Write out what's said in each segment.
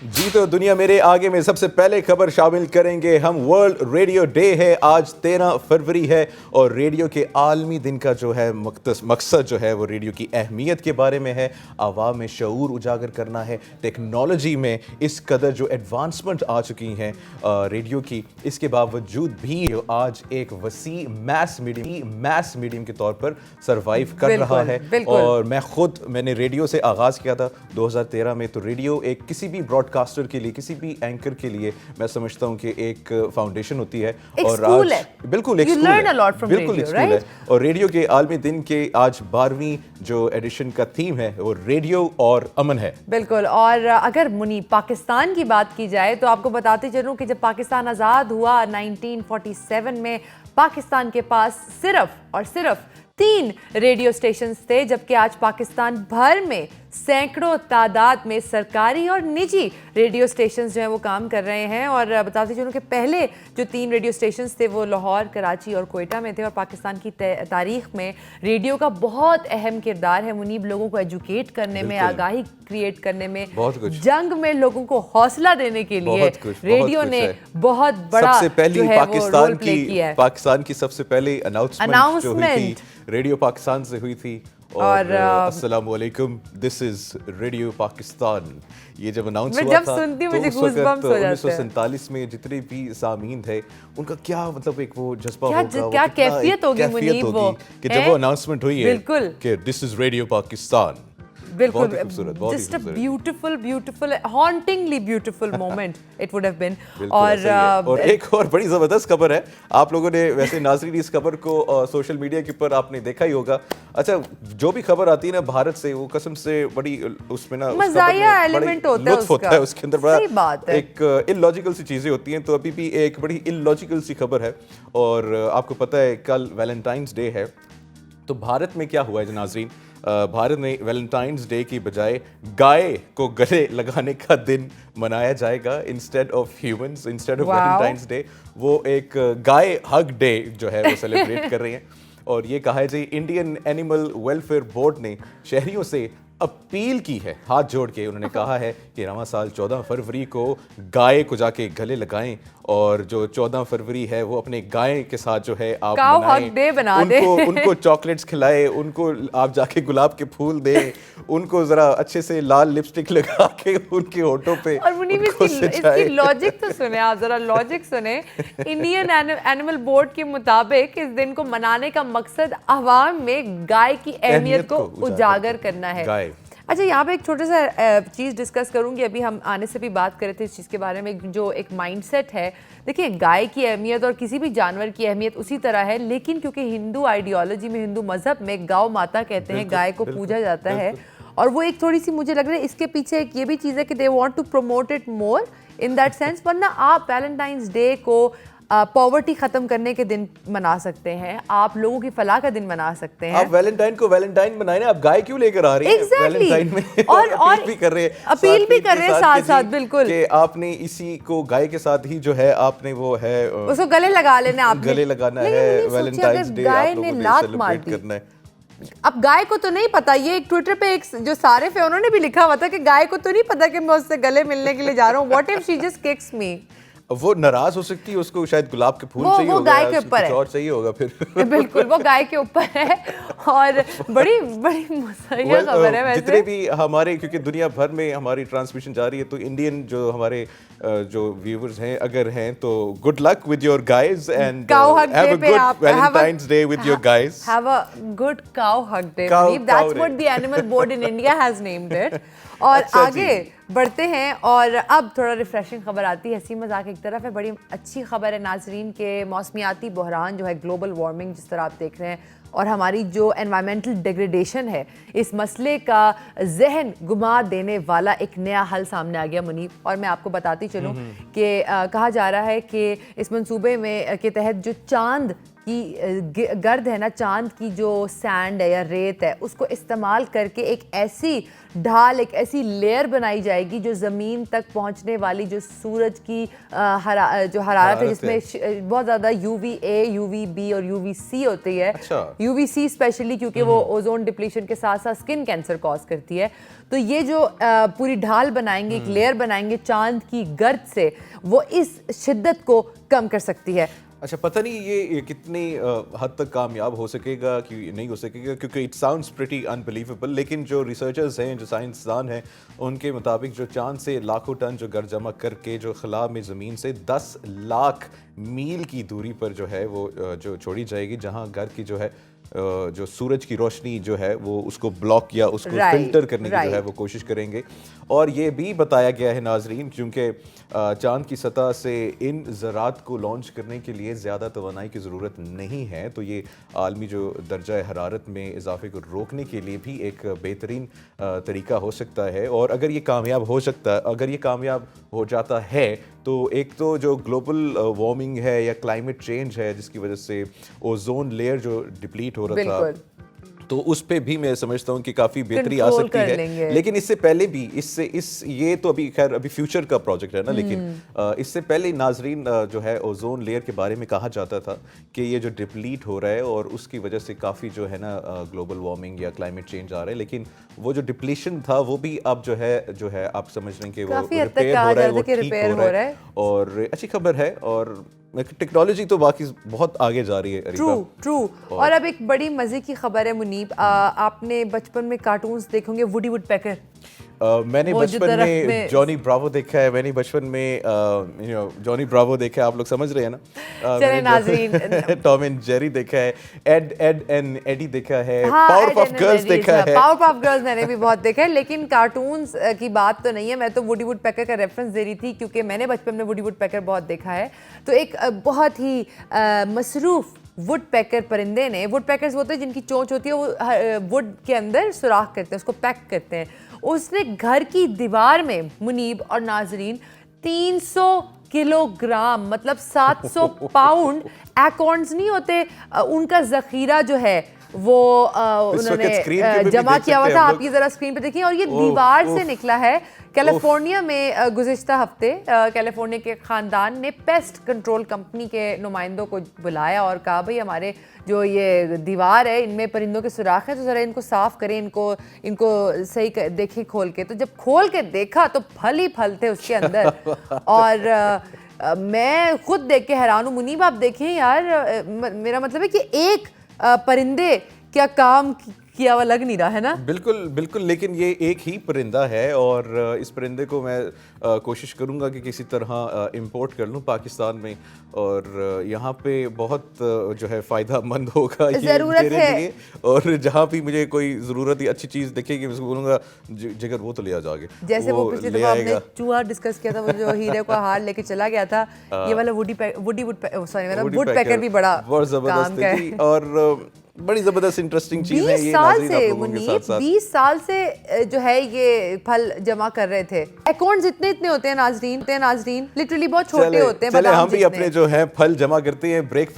جی تو دنیا میرے آگے میں سب سے پہلے خبر شامل کریں گے ہم. ورلڈ ریڈیو ڈے ہے آج 13 فروری ہے اور ریڈیو کے عالمی دن کا جو ہے مقصد جو ہے وہ ریڈیو کی اہمیت کے بارے میں ہے. عوام میں شعور اجاگر کرنا ہے. ٹیکنالوجی میں اس قدر جو ایڈوانسمنٹ آ چکی ہیں ریڈیو کی، اس کے باوجود بھی آج ایک وسیع میس میڈیم کے طور پر سروائیو کر رہا ہے. اور میں نے ریڈیو سے آغاز کیا تھا 2013 میں. تو ریڈیو ایک کسی بھی براڈ کاسٹر کے لیے، کسی بھی اینکر کے لیے میں سمجھتا ہوں کہ ایک فاؤنڈیشن ہوتی ہے اور آج بالکل ایک اسکول ہے. اور ریڈیو کے عالمی دن کے آج 12ویں جو ایڈیشن کا تھیم ہے وہ ریڈیو اور امن ہے. بالکل. اور اگر پاکستان کی بات کی جائے تو آپ کو بتاتے چلوں کہ جب پاکستان آزاد ہوا 1947 میں، پاکستان کے پاس صرف اور صرف 3 ریڈیو سٹیشنز تھے، جبکہ آج پاکستان بھر میں سینکڑوں تعداد میں سرکاری اور نجی ریڈیو سٹیشنز جو ہیں وہ کام کر رہے ہیں. اور بتاتے چلوں کہ پہلے جو 3 ریڈیو سٹیشنز تھے وہ لاہور، کراچی اور کوئٹہ میں تھے. اور پاکستان کی تاریخ میں ریڈیو کا بہت اہم کردار ہے منیب، لوگوں کو ایجوکیٹ کرنے میں، آگاہی کریٹ کرنے میں، جنگ میں لوگوں کو حوصلہ دینے کے لیے ریڈیو نے بہت بڑا جو ہے وہ رول پلے کیا ہے. پاکستان کی سب سے پہلی اناؤنسمنٹ جو ہوئی تھی ریڈیو پاکستان سے ہوئی تھی. اور السلام علیکم، دس از ریڈیو پاکستان. یہ جب اناؤنس ہوا تھا تو 1947 میں جتنے بھی سامعین تھے ان کا کیا مطلب ایک وہ جذبہ ہوگا، کیا کیفیت ہوگی منیب وہ کہ جب وہ اناؤنسمنٹ ہوئی ہے کہ دس از ریڈیو پاکستان. بالکل just a beautiful hauntingly beautiful moment it would have been. اور ایک اور بڑی زبردست خبر ہے، آپ لوگوں نے ویسے ناظرین اس خبر کو سوشل میڈیا کے اوپر آپ نے دیکھا ہی ہوگا. اچھا، جو بھی خبر آتی ہے نا بھارت سے، وہ قسم سے بڑی اس میں نا مزاحیہ ایلیمنٹ لطف ہوتا ہے، اس کے اندر بڑا ایک اللاجیکل سی چیزیں ہوتی ہیں. تو ابھی بھی ایک بڑی اللاجیکل سی خبر ہے. اور آپ کو پتہ ہے کل ویلنٹائنس ڈے ہے. تو بھارت میں کیا ہوا ہے ناظرین، بھارت میں ویلنٹائنس ڈے کی بجائے گائے کو گلے لگانے کا دن منایا جائے گا. Instead of humans, instead of Valentine's Day وہ ایک گائے ہگ ڈے جو ہے وہ سیلیبریٹ کر رہے ہیں. اور یہ کہا ہے جی انڈین اینیمل ویلفیئر بورڈ نے شہریوں سے اپیل کی ہے، ہاتھ جوڑ کے انہوں نے کہا ہے کہ رواں سال 14 فروری کو گائے کو جا کے گلے لگائیں. اور جو 14 فروری ہے وہ اپنے گائے کے ساتھ جو ہے آپ منائیں، ان کو چاکلیٹس کھلائے، ان کو آپ جا کے گلاب کے پھول دیں، ان کو ذرا اچھے سے لال لپسٹک لگا کے ان کے ہونٹوں پہ. اور منیب اس کی لاجک تو سنیں، آپ ذرا لاجک سنیں. انڈین اینیمل بورڈ کے مطابق اس دن کو منانے کا مقصد عوام میں گائے کی اہمیت کو اجاگر کرنا ہے. اچھا، یہاں پہ ایک چھوٹا سا چیز ڈسکس کروں گی. ابھی ہم آنے سے بھی بات کر رہے تھے اس چیز کے بارے میں، جو ایک مائنڈ سیٹ ہے. دیکھیں، گائے کی اہمیت اور کسی بھی جانور کی اہمیت اسی طرح ہے، لیکن کیونکہ ہندو آئیڈیالوجی میں، ہندو مذہب میں گاؤ ماتا کہتے ہیں، گائے کو پوجا جاتا ہے. اور وہ ایک تھوڑی سی مجھے لگ رہا ہے اس کے پیچھے ایک یہ بھی چیز ہے کہ they want to promote it more in that sense. ورنہ آپ ویلنٹائنس ڈے کو پاورٹی ختم کرنے کے دن منا سکتے ہیں، آپ لوگوں کی فلاح کا دن منا سکتے ہیں. آپ ویلنٹائن کو ویلنٹائن منائیں، آپ گائے کیوں لے کر آ رہی ہیں ویلنٹائن میں؟ اور اپیل بھی کر رہے ہیں ساتھ ساتھ. بالکل کہ آپ نے اسی کو گائے کے ساتھ ہی جو ہے آپ نے وہ ہے اس کو گلے لگا لینا، آپ گلے لگانا ہے. ویلنٹائنس ڈے آپ لوگوں نے سیلیبریٹ کرنا ہے. اب گائے کو تو نہیں پتا، یہ ایک ٹویٹر پہ ایک جو صارف ہے انہوں نے بھی لکھا ہوا تھا کہ گائے کو تو نہیں پتا کہ میں اس سے گلے ملنے کے لیے جا رہا ہوں. What if she just kicks me. وہ ناراض ہو سکتی ہے، اس کو شاید گلاب کے پھول چاہیے ہوگا، گائے کے اوپر ہے، اور چاہیے ہوگا پھر. بالکل وہ گائے کے اوپر ہے. اور بڑی مزاحیہ خبر ہے ویسے. جتنے بھی ہمارے، کیونکہ دنیا بھر میں ہماری ٹرانسمیشن جاری ہے، تو انڈین جو ہمارے جو ویورز ہیں اگر ہیں تو good luck with your guys and have a good Valentines day with your guys. Have a good cow hug day. That's what the animal board in India has named it. اور آگے بڑھتے ہیں اور اب تھوڑا ریفریشنگ خبر آتی ہے. ہنسی مذاق ایک طرف ہے، بڑی اچھی خبر ہے ناظرین کہ موسمیاتی بحران جو ہے، گلوبل وارمنگ جس طرح آپ دیکھ رہے ہیں، اور ہماری جو انوائرمنٹل ڈیگریڈیشن ہے، اس مسئلے کا ذہن گما دینے والا ایک نیا حل سامنے آ گیا منیب. اور میں آپ کو بتاتی چلوں کہ کہا جا رہا ہے کہ اس منصوبے میں کے تحت جو چاند کہ گرد ہے نا, چاند کی جو سینڈ ہے یا ریت ہے, اس کو استعمال کر کے ایک ایسی ڈھال, ایک ایسی لیئر بنائی جائے گی جو زمین تک پہنچنے والی جو سورج کی جو حرارت ہے, جس میں بہت زیادہ UVA, UVB اور UVC ہوتی ہے. UVC اسپیشلی کیونکہ وہ اوزون ڈپلیشن کے ساتھ ساتھ اسکن کینسر کاز کرتی ہے. تو یہ جو پوری ڈھال بنائیں گے, ایک لیئر بنائیں گے چاند کی گرد سے, وہ اس شدت کو کم کر سکتی ہے. اچھا, پتہ نہیں یہ کتنی حد تک کامیاب ہو سکے گا کہ نہیں ہو سکے گا, کیونکہ اٹ ساؤنڈس پریٹی انبلیویبل. لیکن جو ریسرچرز ہیں, جو سائنسدان ہیں, ان کے مطابق جو چاند سے لاکھوں ٹن جو گرد جمع کر کے جو خلا میں زمین سے 10 لاکھ میل کی دوری پر جو ہے وہ جو چھوڑی جائے گی, جہاں گرد کی جو ہے جو سورج کی روشنی جو ہے وہ اس کو بلاک یا اس کو فلٹر کرنے کی جو ہے وہ کوشش کریں گے. اور یہ بھی بتایا گیا ہے ناظرین, کیونکہ چاند کی سطح سے ان ذرات کو لانچ کرنے کے لیے زیادہ توانائی کی ضرورت نہیں ہے, تو یہ عالمی جو درجہ حرارت میں اضافے کو روکنے کے لیے بھی ایک بہترین طریقہ ہو سکتا ہے. اور اگر یہ کامیاب ہو جاتا ہے تو ایک تو جو گلوبل وارمنگ ہے یا کلائمیٹ چینج ہے, جس کی وجہ سے اوزون لیئر جو ڈپلیٹ ہو رہا تھا, تو اس پہ بھی میں سمجھتا ہوں کہ کافی بہتری آ سکتی ہے. لیکن اس سے پہلے بھی یہ تو ابھی فیوچر کا پروجیکٹ ہے نا, لیکن اس سے پہلے ناظرین جو ہے اوزون لیئر کے بارے میں کہا جاتا تھا کہ یہ جو ڈپلیٹ ہو رہا ہے اور اس کی وجہ سے کافی جو ہے نا گلوبل وارمنگ یا کلائمیٹ چینج آ رہا ہے. لیکن وہ جو ڈپلیشن تھا وہ بھی اب جو ہے آپ سمجھ رہے ہیں کہ وہ ریپیئر ہو رہا ہے, وہ ٹھیک ہو رہا ہے, اور اچھی خبر ہے. اور ٹیکنالوجی تو باقی بہت آگے جا رہی ہے. ٹرو. اور اب ایک بڑی مزے کی خبر ہے منیب, آپ نے بچپن میں کارٹونز دیکھے ہوں گے, ووڈی ووڈ پیکر. میں نے بچپن میں جانی براوو دیکھا ہے, آپ لوگ سمجھ رہے ہیں نا. چلے ناظرین, ٹام اینڈ جیری دیکھا ہے, ایڈ اینڈ ایڈی دیکھا ہے, پاور آف گرلز دیکھا ہے. پاور آف گرلز میں نے بھی بہت دیکھا ہے, لیکن کارٹونز کی بات تو نہیں ہے. میں تو ووڈی ووڈ پیکر کا ریفرنس دے رہی تھی کیونکہ میں نے بچپن میں ووڈی ووڈ پیکر بہت دیکھا ہے. تو ایک بہت ہی مصروف ووڈ پیکر پرندے نے, ووڈ پیکرز ہوتے ہیں جن کی چونچ ہوتی ہے, وہ ووڈ کے اندر سوراخ کرتے ہیں, اس کو پیک کرتے ہیں. اس نے گھر کی دیوار میں منیب اور ناظرین 300 کلو گرام مطلب 700 پاؤنڈ ایکورنز نہیں ہوتے, ان کا ذخیرہ جو ہے وہ انہوں نے جمع کیا ہوا تھا. آپ یہ ذرا اسکرین پہ دیکھیں. اور یہ دیوار سے نکلا ہے. کیلیفورنیا میں گزشتہ ہفتے کیلیفورنیا کے خاندان نے پیسٹ کنٹرول کمپنی کے نمائندوں کو بلایا اور کہا بھئی ہمارے جو یہ دیوار ہے ان میں پرندوں کے سوراخ ہیں, تو ذرا ان کو صاف کریں, ان کو صحیح دیکھیں کھول کے. تو جب کھول کے دیکھا تو پھل ہی پھل تھے اس کے اندر. اور میں خود دیکھ کے حیران ہوں. منیب آپ دیکھیں یار, میرا مطلب ہے کہ ایک پرندے کیا کام کیا ہوا لگ نہیں رہا ہے نا. بالکل. لیکن یہ ایک ہی پرندہ ہے, اور اس پرندے کو میں کوشش کروں گا کہ کسی طرح امپورٹ کر لوں پاکستان میں, اور یہاں پہ بہت جو ہے فائدہ مند ہوگا یہ میرے لیے. اور جہاں بھی مجھے کوئی ضرورت یا اچھی چیز دکھے گی, میں اس کو بولوں گا جگر وہ تو لے آ جاؤ. جیسے وہ پچھلی دفعہ ہم نے چوہا ڈسکس کیا تھا, وہ جو ہیرے کو ہار لے کے چلا گیا تھا, یہ والا ووڈ پیکر بھی بڑا زبردست ہے. اور بڑی زبردست انٹرسٹنگ چیز ہے یہ. 20 سال سے جو ہے یہ پھل جمع کر رہے تھے. ایکورنز اتنے ہوتے ہیں ناظرین, لٹرلی بہت چھوٹے ہوتے ہیں. چلے ہم بھی اپنے جو ہیں پھل جمع کرتے ہیں, بریک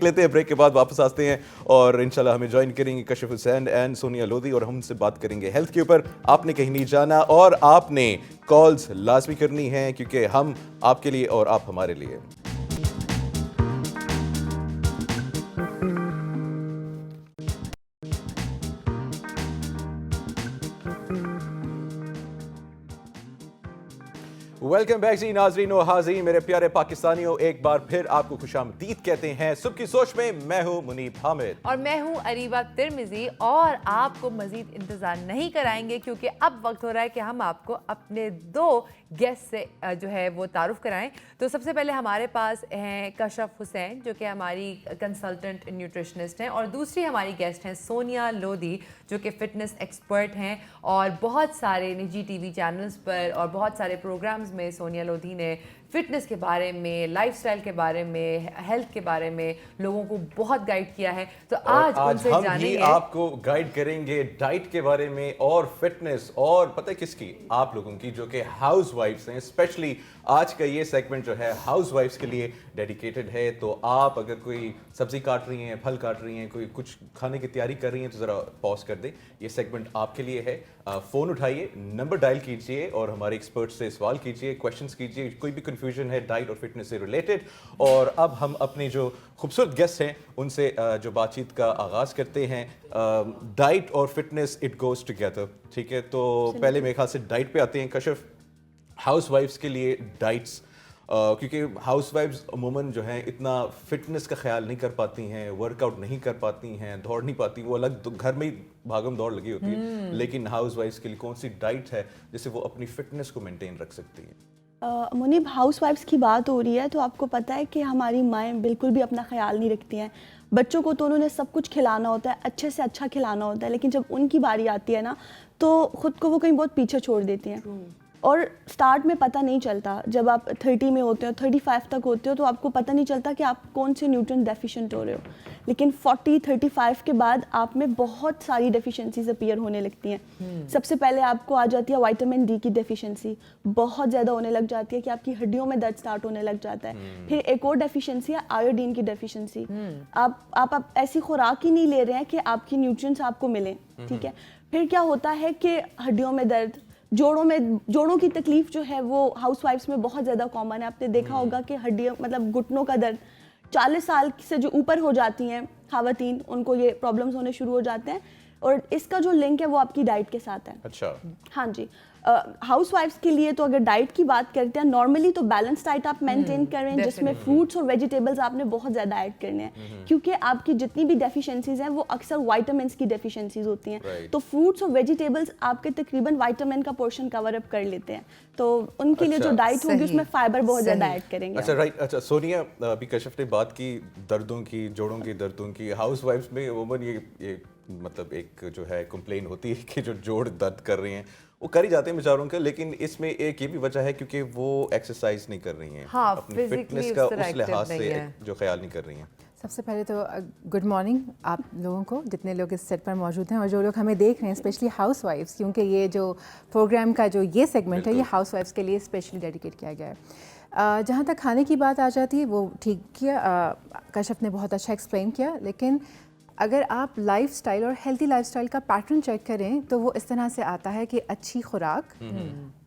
لیتے ہیں, بریک کے بعد واپس آتے ہیں, اور انشاءاللہ ہمیں جوائن کریں گے کشف حسین اینڈ سونیا لودھی, اور ہم سے بات کریں گے ہیلتھ کے اوپر. آپ نے کہیں نہیں جانا, اور آپ نے کالز لازمی کرنی ہیں, کیونکہ ہم آپ کے لیے اور آپ ہمارے لیے. ویلکم بیک جی ناظرین و حاضرین, میرے پیارے پاکستانیوں, ایک بار پھر آپ کو خوش آمدید کہتے ہیں صبح کی سوچ میں. میں ہوں منیب حامد اور میں ہوں اریبہ ترمذی, اور آپ کو مزید انتظار نہیں کرائیں گے کیونکہ اب وقت ہو رہا ہے کہ ہم آپ کو اپنے 2 گیسٹ سے جو ہے وہ تعارف کرائیں. تو سب سے پہلے ہمارے پاس ہیں کشف حسین جو کہ ہماری کنسلٹنٹ نیوٹریشنسٹ ہیں, اور دوسری ہماری گیسٹ ہیں سونیا لودھی جو کہ فٹنس ایکسپرٹ ہیں, اور بہت سارے نجی ٹی وی چینلز پر اور بہت سارے پروگرامز میں سونیا لودھی نے फिटनेस के बारे में, लाइफस्टाइल के बारे में, हेल्थ के बारे में लोगों को बहुत गाइड किया है। तो आज उनसे हम जानेंगे, ही आपको गाइड करेंगे डाइट के बारे में और फिटनेस, और पता है किसकी, आप लोगों की, जो कि हाउसवाइफ्स हैं। स्पेशली आज का ये सेगमेंट जो है हाउसवाइफ्स के लिए डेडिकेटेड है। तो आप अगर कोई सब्जी काट रही हैं, फल काट रही हैं, कोई कुछ खाने की तैयारी कर रही हैं, तो ज़रा पॉज कर दें, ये सेगमेंट आपके लिए है। फ़ोन उठाइए, नंबर डायल कीजिए और हमारे एक्सपर्ट से सवाल कीजिए, क्वेश्चंस कीजिए, कोई भी कन्फ्यूजन है डाइट और फिटनेस से रिलेटेड। और अब हम अपने जो खूबसूरत गेस्ट हैं उनसे जो बातचीत का आगाज़ करते हैं। डाइट और फिटनेस इट गोज़ टुगेदर, ठीक है। तो पहले मेरे ख्याल से डाइट पे आते हैं। कशिफ, हाउसवाइफ्स के लिए डाइट्स, क्योंकि हाउसवाइफ्स अमूमन जो हैं इतना फिटनेस का ख्याल नहीं कर पाती हैं, वर्कआउट नहीं कर पाती हैं, दौड़ नहीं पाती, वो अलग तो घर में ही भागम दौड़ लगी होती है। लेकिन हाउसवाइफ्स के लिए कौन सी डाइट है जिससे वो अपनी फिटनेस को मेंटेन रख सकती हैं? मुनीब, हाउसवाइफ्स की बात हो रही है तो आपको पता है कि हमारी माएँ बिल्कुल भी अपना ख्याल नहीं रखती हैं। बच्चों को तो उन्होंने सब कुछ खिलाना होता है, अच्छे से अच्छा खिलाना होता है, लेकिन जब उनकी बारी आती है ना तो ख़ुद को वो कहीं बहुत पीछे छोड़ देती हैं। और स्टार्ट में पता नहीं चलता, जब आप 30 में होते हो, 35 तक होते हो, तो आपको पता नहीं चलता कि आप कौन से न्यूट्रिएंट डेफिशिएंट हो रहे हो। लेकिन 40-35 के बाद आप में बहुत सारी डेफिशिएंसीज अपीयर होने लगती हैं। सबसे पहले आपको आ जाती है विटामिन डी की डेफिशिएंसी, बहुत ज़्यादा होने लग जाती है कि आपकी हड्डियों में दर्द स्टार्ट होने लग जाता है। फिर एक और डेफिशिएंसी है आयोडीन की डेफिशिएंसी। आप ऐसी खुराक ही नहीं ले रहे हैं कि आपकी न्यूट्रिएंट्स आपको मिलें, ठीक है। फिर क्या होता है कि हड्डियों में दर्द, जोड़ों की तकलीफ जो है वो हाउसवाइफ्स में बहुत ज़्यादा कॉमन है। आपने देखा होगा कि हड्डियाँ, मतलब घुटनों का दर्द 40 साल से जो ऊपर हो जाती हैं ख़वातीन, उनको ये प्रॉब्लम्स होने शुरू हो जाते हैं। और इसका जो लिंक है वो आपकी डाइट के साथ है। अच्छा, हाँ जी। हाउसवाइफ्स के लिए तो अगर डाइट की बात करते हैं, नॉर्मली तो बैलेंस डाइट आप मेंटेन करें, जिसमें फ्रूट्स और वेजिटेबल्स आपने बहुत ज़्यादा ऐड करने हैं, क्योंकि आपकी जितनी भी डेफिशिएंसीज हैं वो अक्सर विटामिन्स की डेफिशिएंसीज होती हैं। तो फ्रूट्स और वेजिटेबल्स आपके तकरीबन विटामिन का पोर्शन कवर अप कर लेते हैं। तो उनके लिए जो डाइट होगी उसमें फाइबर बहुत ज़्यादा ऐड करेंगे। अच्छा, राइट। अच्छा सोनिया, अभी कशिफ ने बात की दर्दों की, जोड़ों की दर्दों की। हाउसवाइफ्स में अमूमन ये मतलब एक जो है कंप्लेन होती है कि जो जोड़ दर्द कर रही हैं वो कर ही जाते हैं बेचारों के, लेकिन इसमें एक ये भी वजह है क्योंकि वो एक्सरसाइज नहीं कर रही हैं, हाँ, अपनी फिटनेस का उस लिहाज से जो ख्याल नहीं कर रही हैं। सबसे पहले तो गुड मॉर्निंग आप लोगों को, जितने लोग इस सेट पर मौजूद हैं और जो लोग हमें देख रहे हैं, स्पेशली हाउसवाइफ्स, क्योंकि ये जो प्रोग्राम का जो ये सेगमेंट है ये हाउसवाइफ्स के लिए स्पेशली डेडिकेट किया गया है। जहाँ तक खाने की बात आ जाती है वो ठीक किया, कशिफ ने बहुत अच्छा एक्सप्लेन किया। लेकिन अगर आप लाइफस्टाइल और हेल्दी लाइफस्टाइल का पैटर्न चेक करें तो वो इस तरह से आता है कि अच्छी खुराक,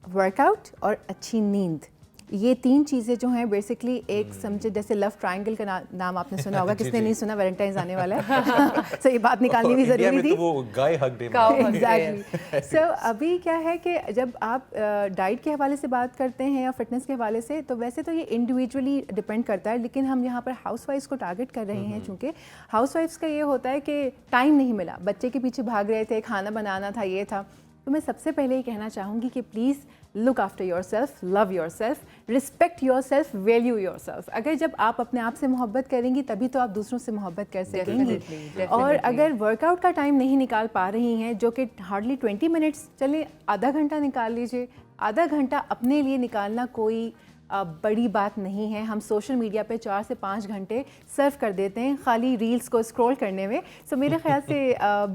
वर्कआउट और अच्छी नींद, ये तीन चीज़ें जो हैं बेसिकली एक समझे जैसे लव ट्रायंगल का नाम आपने सुना होगा, किसने नहीं सुना, वैलेंटाइंस आने वाला है सो ये बात निकालनी भी ज़रूरी थी। तो वो गाय हक डे एग्जैक्टली। सो अभी क्या है कि जब आप डाइट के हवाले से बात करते हैं या फिटनेस के हवाले से, तो वैसे तो ये इंडिविजुअली डिपेंड करता है, लेकिन हम यहाँ पर हाउसवाइफ्स को टारगेट कर रहे हैं। चूँकि हाउसवाइफ्स का ये होता है कि टाइम नहीं मिला, बच्चे के पीछे भाग रहे थे, खाना बनाना था, ये था। तो मैं सबसे पहले ये कहना चाहूँगी कि please look after your self, love your self, respect your self, value your self. अगर जब आप अपने आप से मोहब्बत करेंगी तभी तो आप दूसरों से मोहब्बत कर सकेंगी। और अगर वर्कआउट का टाइम नहीं निकाल पा रही हैं, जो कि हार्डली 20 मिनट्स, चले आधा घंटा निकाल लीजिए। आधा घंटा अपने लिए निकालना कोई बड़ी बात नहीं है। हम सोशल मीडिया पे 4 से 5 घंटे सर्व कर देते हैं खाली रील्स को स्क्रॉल करने में। सो मेरे ख्याल से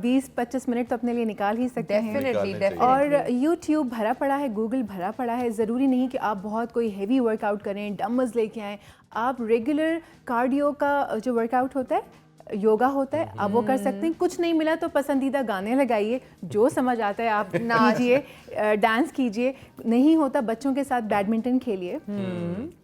20-25 मिनट तो अपने लिए निकाल ही सकते हैं। और यूट्यूब भरा पड़ा है, गूगल भरा पड़ा है। ज़रूरी नहीं कि आप बहुत कोई हेवी वर्कआउट करें, डम्बल्स लेके आएँ। आप रेगुलर कार्डियो का जो वर्कआउट होता है, योगा होता है, आप वो कर सकते हैं। कुछ नहीं मिला तो पसंदीदा गाने लगाइए, जो समझ आता है आप कीजिए, डांस कीजिए। नहीं होता बच्चों के साथ बैडमिंटन खेलिए।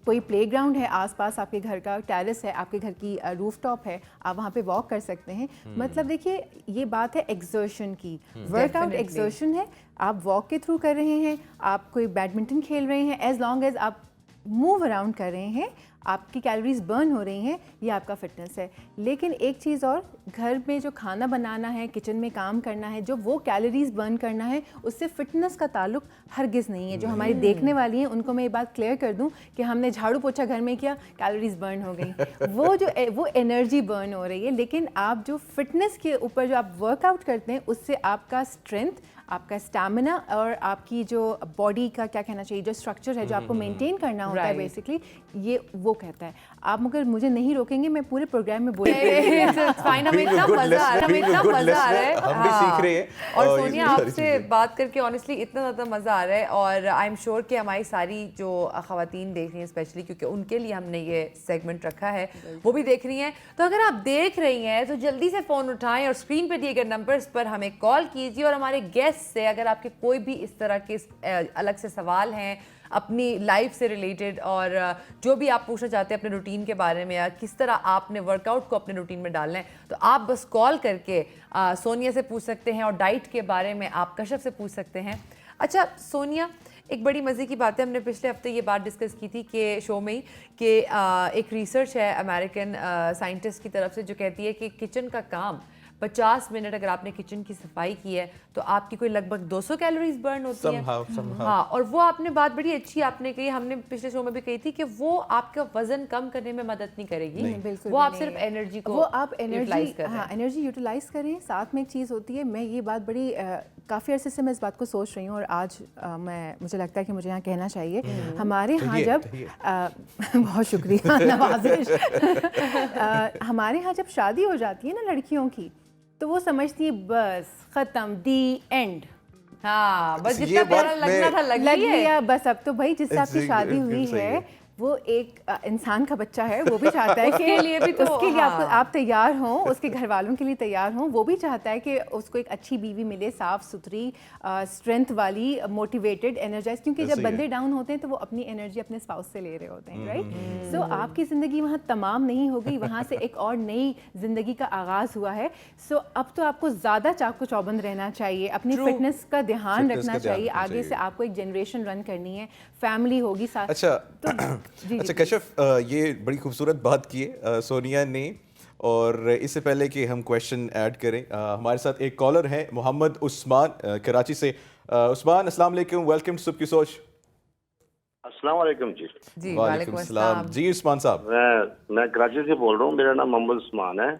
कोई प्लेग्राउंड है आसपास, आपके घर का टेरेस है, आपके घर की रूफटॉप है, आप वहाँ पे वॉक कर सकते हैं। मतलब देखिए ये बात है एक्सर्शन की, वर्कआउट एक्सर्शन है। आप वॉक के थ्रू कर रहे हैं, आप कोई बैडमिंटन खेल रहे हैं, एज लॉन्ग एज आप मूव अराउंड कर रहे हैं, आपकी कैलोरीज बर्न हो रही हैं, ये आपका फिटनेस है। लेकिन एक चीज़ और, घर में जो खाना बनाना है, किचन में काम करना है, जो वो कैलोरीज बर्न करना है, उससे फिटनेस का ताल्लुक हरगिज़ नहीं है। जो हमारी देखने वाली हैं उनको मैं ये बात क्लियर कर दूं कि हमने झाड़ू पोछा घर में किया, कैलोरीज बर्न हो गई, वो एनर्जी बर्न हो रही है। लेकिन आप जो फिटनेस के ऊपर जो आप वर्कआउट करते हैं, उससे आपका स्ट्रेंथ, आपका स्टैमिना और आपकी जो बॉडी का क्या कहना चाहिए, जो स्ट्रक्चर है जो आपको मेंटेन करना होता है बेसिकली, ये वो कहता है। आप मगर मुझे नहीं रोकेंगे, मैं पूरे प्रोग्राम में बोलूँगी। हमें इतना मजा आ रहा है, हम भी सीख रहे हैं। और सोनिया आपसे बात करके ऑनेस्टली इतना ज़्यादा मज़ा आ रहा है, और आई एम श्योर कि हमारी सारी जो ख़वातीन देख रही हैं स्पेशली, क्योंकि उनके लिए हमने ये सेगमेंट रखा है, वो भी देख रही हैं। तो अगर आप देख रही हैं तो जल्दी से फ़ोन उठाएं और स्क्रीन पे दिए गए नंबर्स पर हमें कॉल कीजिए, और हमारे गेस्ट से अगर आपके कोई भी इस तरह के अलग से सवाल हैं अपनी लाइफ से रिलेटेड, और जो भी आप पूछना चाहते हैं अपने रूटीन के बारे में, या किस तरह आपने वर्कआउट को अपने रूटीन में डालना है, तो आप बस कॉल करके सोनिया से पूछ सकते हैं, और डाइट के बारे में आप कशफ से पूछ सकते हैं। अच्छा सोनिया, एक बड़ी मज़े की बात है, हमने पिछले हफ्ते ये बात डिस्कस की थी कि शो में ही कि एक रिसर्च है अमेरिकन साइंटिस्ट की तरफ से जो कहती है कि किचन का काम 50 मिनट अगर आपने किचन की सफाई की है तो आपकी कोई लगभग 200 कैलोरीज बर्न होती है। हाँ, और वो आपने बात बड़ी अच्छी आपने कही, हमने पिछले शो में भी कही थी कि वो आपका वजन कम करने में मदद नहीं करेगी, बिल्कुल वो आप सिर्फ एनर्जी को, वो आप एनर्जी यूटिलाइज करें। साथ में एक चीज़ होती है, मैं ये बात बड़ी काफ़ी अरसे से मैं इस बात को सोच रही हूँ, और आज मुझे लगता है कि मुझे यहाँ कहना चाहिए। हमारे यहाँ जब बहुत शुक्रिया नवाजिश हमारे यहाँ जब शादी हो जाती है ना लड़कियों की, तो वो समझती है बस ख़त्म, दी एंड। हाँ, बस जितना प्यारा लगना था लग लिया, बस अब तो भाई जिससे आपकी शादी हुई है वो एक इंसान का बच्चा है, वो भी चाहता है कि लिए भी तो उसके लिए आप तैयार हों, उसके घर वालों के लिए तैयार हों। वो भी चाहता है कि उसको एक अच्छी बीवी मिले, साफ़ सुथरी, स्ट्रेंथ वाली, मोटिवेटेड, एनर्जाइज, क्योंकि जब बंदे डाउन होते हैं तो वो अपनी एनर्जी अपने स्पाउस से ले रहे होते हैं, राइट। सो आपकी ज़िंदगी वहाँ तमाम नहीं हो गई, वहाँ से एक और नई ज़िंदगी का आगाज़ हुआ है। सो अब तो आपको ज़्यादा चाकू चौबंद रहना चाहिए, अपनी फिटनेस का ध्यान रखना चाहिए। आगे से आपको एक जनरेशन रन करनी है, फैमिली होगी साथ। अच्छा कशफ, ये बड़ी खूबसूरत बात की है सोनिया ने, और इससे पहले कि हम क्वेश्चन ऐड करें, हमारे साथ एक कॉलर हैं मोहम्मद उस्मान कराची से। उस्मान, अस्सलाम वालेकुम, वेलकम टू सबकी सोच। अस्सलाम वालेकुम जी। वालेकुम अस्सलाम जी। उस्मान साहब, मैं कराची से बोल रहा हूँ, मेरा नाम मोहम्मद उस्मान है।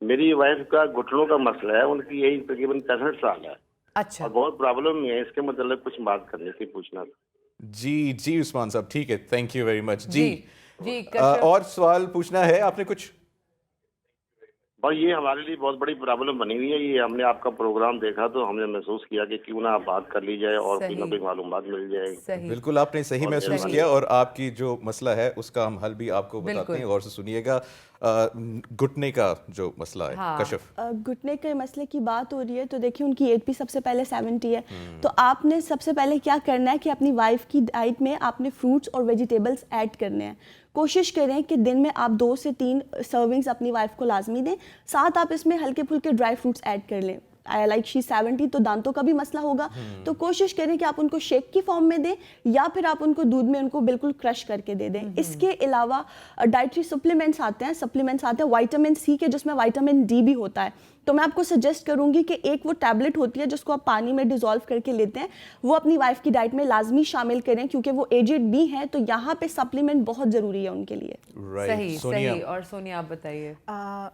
मेरी वाइफ का घुटनों का मसला है, उनकी एज तकरीबन 65 साल है। अच्छा, और बहुत प्रॉब्लम है, इसके मतलब कुछ बात करनी थी, पूछना था। जी उस्मान साहब, ठीक है, थैंक यू वेरी मच जी। और सवाल पूछना है आपने कुछ? और ये हमारे लिए बहुत बड़ी प्रॉब्लम बनी हुई है। ये हमने आपका प्रोग्राम देखा तो हमने महसूस किया कि क्यों ना आप बात कर ली जाए और कोई ना कोई मालूमात मिल जाएगी। बिल्कुल, आपने सही महसूस किया, और आपकी जो मसला है उसका हम हल भी आपको बताते हैं, गौर से सुनिएगा। घुटने का जो मसला है, कशफ, घुटने के मसले की बात हो रही है तो देखिए उनकी एज भी सबसे पहले 70 है। तो आपने सबसे पहले क्या करना है कि अपनी वाइफ की डाइट में आपने फ्रूट्स और वेजिटेबल्स ऐड करने हैं। कोशिश करें कि दिन में आप 2 से 3 सर्विंग्स अपनी वाइफ को लाजमी दें, साथ आप इसमें हल्के फुल्के ड्राई फ्रूट्स ऐड कर लें। लाइक शी 70, तो दांतों का भी मसला होगा, तो कोशिश करें कि आप उनको शेक की फॉर्म में दें, या फिर आप उनको दूध में उनको बिल्कुल क्रश करके दे दें। इसके अलावा डाइटरी सप्लीमेंट्स आते हैं विटामिन सी के, जिसमें विटामिन डी भी होता है। तो मैं आपको सजेस्ट करूंगी कि एक वो टैबलेट होती है जिसको आप पानी में डिसॉल्व करके लेते हैं, वो अपनी वाइफ की डाइट में लाजमी शामिल करें, क्योंकि वो एजेड भी हैं, तो यहाँ पे सप्लीमेंट बहुत ज़रूरी है उनके लिए। सही। और सोनिया आप बताइए।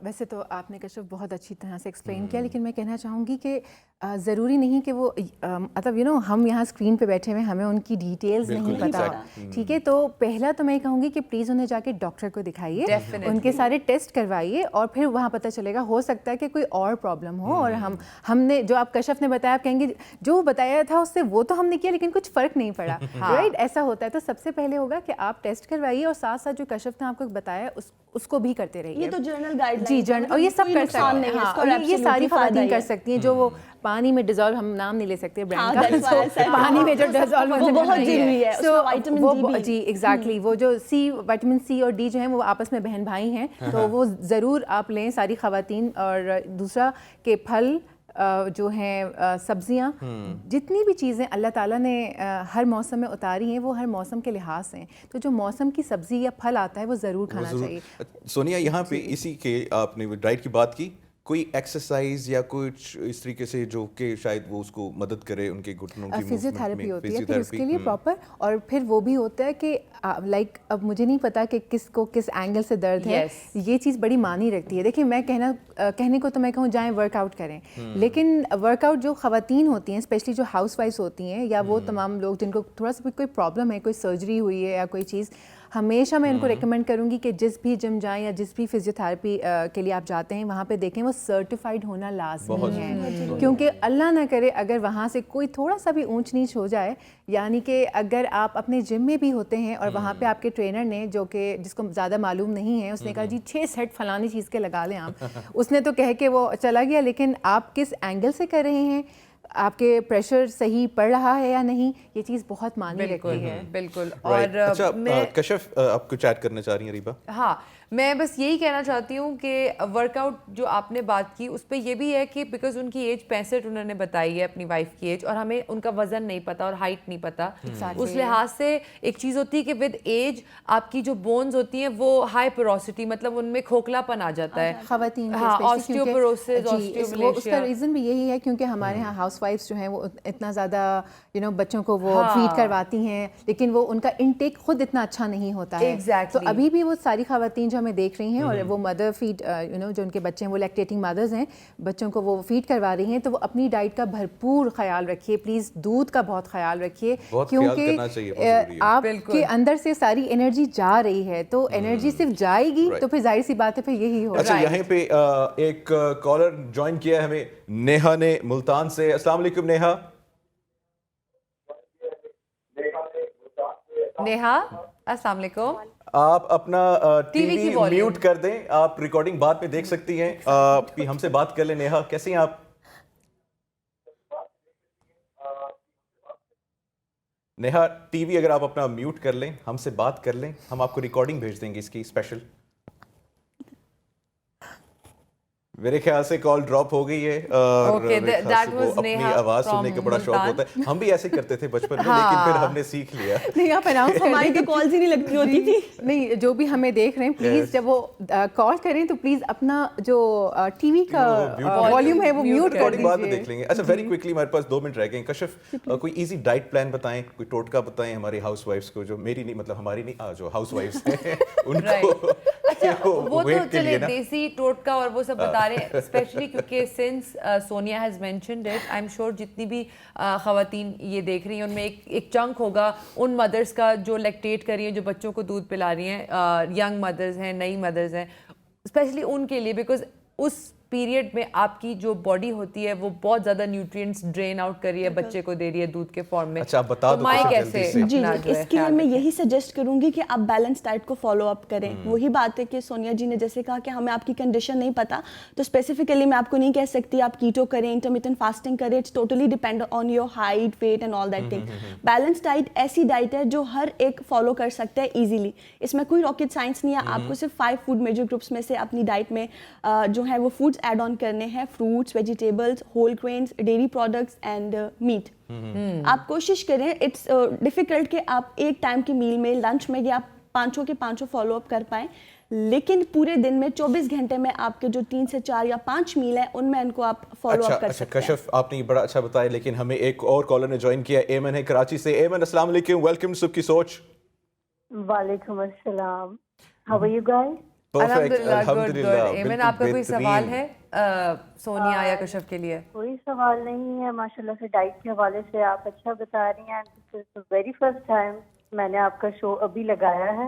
वैसे तो आपने कशफ बहुत अच्छी तरह से एक्सप्लेन किया, लेकिन मैं कहना चाहूँगी कि ज़रूरी नहीं कि वो मतलब हम यहाँ स्क्रीन पे बैठे हुए हमें उनकी डिटेल्स नहीं पता, ठीक है। तो पहला तो मैं कहूँगी कि प्लीज़ उन्हें जाके डॉक्टर को दिखाइए, उनके सारे टेस्ट करवाइए, और फिर वहाँ पता चलेगा, हो सकता है कि कोई और प्रॉब्लम हो। और हमने जो आप कशफ ने बताया, आप कहेंगे जो बताया था उससे वो तो हमने किया लेकिन कुछ फ़र्क नहीं पड़ा, राइट। ऐसा होता है। तो सबसे पहले होगा कि आप टेस्ट करवाइए, और साथ साथ जो कशफ ने आपको बताया उसको भी करते रहिए। ये तो जनरल गाइडलाइन जी, जनरल, और ये सब कर सकते हैं, ये सारी ख़वातीन कर सकती हैं। जो वो पानी में डिसॉल्व, हम नाम नहीं ले सकते ब्रांड का, पानी में जो डिसॉल्व वो बहुत जरूरी है, उसमें विटामिन डी भी। जी एग्जैक्टली, वो जो विटामिन सी और डी जो है वो आपस में बहन भाई हैं, तो वो ज़रूर आप लें सारी ख़वातीन। और दूसरा कि फल जो हैं, सब्जियां, जितनी भी चीज़ें अल्लाह ताला ने हर मौसम में उतारी हैं वो हर मौसम के लिहाज से हैं, तो जो मौसम की सब्ज़ी या फल आता है वो ज़रूर खाना चाहिए। सोनिया, यहाँ पे इसी के आपने डाइट की बात की, कोई एक्सरसाइज या कुछ इस तरीके से जो कि शायद वो उसको मदद करे उनके घुटनों की फिजियोथेरेपी होती है फिर उसके लिए प्रॉपर, और फिर वो भी होता है कि लाइक अब मुझे नहीं पता कि किसको किस एंगल से दर्द है, ये चीज़ बड़ी मानी रखती है। देखिए मैं कहने को तो मैं कहूँ जाएं वर्कआउट करें, लेकिन वर्कआउट जो ख़वातीन होती हैं स्पेशली जो हाउस वाइफ्स होती हैं या वो तमाम लोग जिनको थोड़ा सा कोई प्रॉब्लम है, कोई सर्जरी हुई है या कोई चीज़, हमेशा मैं इनको रेकमेंड करूँगी कि जिस भी जिम जाएं या जिस भी फिजियोथेरेपी के लिए आप जाते हैं वहाँ पे देखें वो सर्टिफाइड होना लाजमी है, क्योंकि अल्लाह ना करे अगर वहाँ से कोई थोड़ा सा भी ऊंच नीच हो जाए, यानी कि अगर आप अपने जिम में भी होते हैं और वहाँ पे आपके ट्रेनर ने जो कि जिसको ज़्यादा मालूम नहीं है उसने कहा जी 6 सेट फलानी चीज़ के लगा लें आप, उसने तो कह के वो चला गया, लेकिन आप किस एंगल से कर रहे हैं, आपके प्रेशर सही पड़ रहा है या नहीं, ये चीज़ बहुत मायने रखती है। बिल्कुल। और अच्छा मैं कशिफ आप कुछ ऐड करना चाह रही हैं रीबा? हाँ, मैं बस यही कहना चाहती हूँ कि वर्कआउट जो आपने बात की उस पर ये भी है कि बिकॉज उनकी एज 65 उन्होंने बताई है अपनी वाइफ की एज, और हमें उनका वजन नहीं पता और हाइट नहीं पता, उस लिहाज से एक चीज़ होती है कि विद एज आपकी जो बोन्स होती हैं वो हाई पोरोसिटी, मतलब उनमें खोखलापन आ जाता है, ख़वातीन हाँ, ऑस्टियोपोरोसिस, उसका रीज़न भी यही है क्योंकि हमारे यहाँ हाउस वाइफ्स जो हैं वो इतना ज़्यादा बच्चों को वो फीड करवाती हैं, लेकिन वो उनका इनटेक खुद इतना अच्छा नहीं होता है। तो अभी भी वो सारी ख़वातीन हमें देख रही हैं और वो मदर फीड जो उनके बच्चे हैं वो लैक्टेटिंग मदर्स हैं, बच्चों को वो फीड करवा रही हैं, तो वो अपनी डाइट का भरपूर ख्याल रखिए प्लीज़, दूध का बहुत ख्याल रखिए, क्योंकि आपके अंदर से सारी एनर्जी जा रही है, तो एनर्जी सिर्फ जाएगी तो फिर जाहिर सी बात है फिर यही होगा। अच्छा यहाँ पे एक कॉलर ज्वाइन किया है हमें, नेहा ने मुल्तान से। अस्सलाम वालेकुम नेहा। नेहा अस्सलाम वालेकुम। आप अपना टीवी म्यूट कर दें, आप रिकॉर्डिंग बाद में देख सकती हैं, भी हमसे बात कर लें। नेहा कैसी हैं आप? नेहा टीवी अगर आप अपना म्यूट कर लें, हमसे बात कर लें, हम आपको रिकॉर्डिंग भेज देंगे इसकी स्पेशल। मेरे ख्याल से कॉल ड्रॉप हो गई है और अपनी आवाज सुनने का बड़ा शौक होता है। हम भी ऐसे करते थे बचपन में, लेकिन फिर हमने सीख लिया। नहीं आप अनाउंस हमारी तो कॉल्स ही नहीं लगती होती थी। नहीं, जो भी हमें देख रहे हैं प्लीज जब वो कॉल करें तो प्लीज अपना जो टीवी का वॉल्यूम है वो म्यूट कर दीजिए। बाद में देख लेंगे। अच्छा वेरी क्विकली हमारे पास 2 मिनट रह गए। कशिफ कोई इजी डाइट प्लान बताएं, कोई टोटका बताएं हमारी हाउस वाइफ्स को, जो मेरी नहीं मतलब हमारी नहीं, जो हाउस वाइफ्स हैं उनको। अच्छा वो तो चले देसी टोटका और वो सब बता रहे हैं, स्पेशली क्योंकि since Sonia has mentioned it, I am sure जितनी भी खवातीन ये देख रही हैं उनमें एक चंक होगा उन मदर्स का जो लैक्टेट कर रही हैं, जो बच्चों को दूध पिला रही हैं, यंग मदर्स हैं, नई मदर्स हैं, स्पेशली उनके लिए, बिकॉज उस पीरियड में आपकी जो बॉडी होती है वो बहुत ज़्यादा न्यूट्रिएंट्स ड्रेन आउट कर रही है, बच्चे को दे रही है दूध के फॉर्म में। अच्छा बता दो कैसे? जी इसके लिए मैं यही सजेस्ट करूंगी कि आप बैलेंस डाइट को फॉलो अप करें। वही बात है कि सोनिया जी ने जैसे कहा कि हमें आपकी कंडीशन नहीं पता, तो स्पेसिफिकली मैं आपको नहीं कह सकती आप कीटो करें, इंटरमिटेंट फास्टिंग करें, it's totally depend on your height, weight and all that thing. Balance diet ऐसी डाइट है जो हर एक फॉलो कर सकता है ईजिली, इसमें कोई रॉकेट साइंस नहीं है। आपको सिर्फ 5 फूड मेजर ग्रुप्स में से अपनी डाइट में जो है वो फूड्स ऐड ऑन करने हैं, fruits, vegetables, whole grains, dairy products and meat. आप कोशिश करें, इट्स डिफिकल्ट कि आप एक टाइम की मील में, लंच में, या 5 के 5 फॉलो अप कर पाएं, लेकिन पूरे दिन में 24 घंटे में आपके जो 3 से 4 या 5 मील है उनमें इनको आप फॉलो अप कर सकते हैं। कशिफ आपने ये बड़ा अच्छा बताया, लेकिन हमें एक और कॉलर ने ज्वाइन किया, एमन है कराची से। एमन अस्सलाम वालेकुम, वेलकम टू सबकी सोच। वालेकुम अस्सलाम, हाउ आर यू गाइस? अल्हम्दुलिल्लाह। एमन आपका कोई सवाल है सोनिया या कशिफ के लिए? कोई सवाल नहीं है, माशाल्लाह से डाइट के हवाले से आप अच्छा बता रही हैं। This is the very first time मैंने आपका शो अभी लगाया है,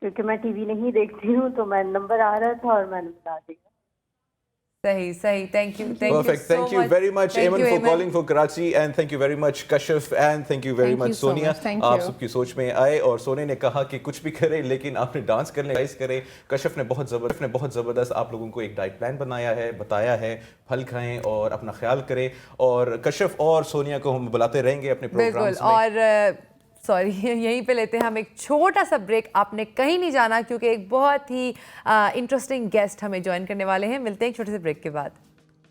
क्योंकि मैं टीवी नहीं देखती हूँ, तो मैं नंबर आ रहा था और मैंने बता दिया। सही, thank you Perfect. Thank you very much Eamon for calling for Karachi, and thank you very much Kashif, and thank you very much Sonia। आप सबकी सोच में आए और सोने ने कहा कि कुछ भी करें लेकिन आपने डांस करने एक्सरसाइज करें। कशिफ ने बहुत ज़बरदस्त आप लोगों को एक डाइट प्लान बनाया है, बताया है, फल खाएं और अपना ख्याल करें। और कशिफ और सोनिया को हम बुलाते रहेंगे अपने प्रोग्राम्स में। और सॉरी यहीं पे लेते हैं हम एक छोटा सा ब्रेक। आपने कहीं नहीं जाना क्योंकि एक बहुत ही इंटरेस्टिंग गेस्ट हमें ज्वाइन करने वाले हैं। मिलते हैं एक छोटे से ब्रेक के बाद।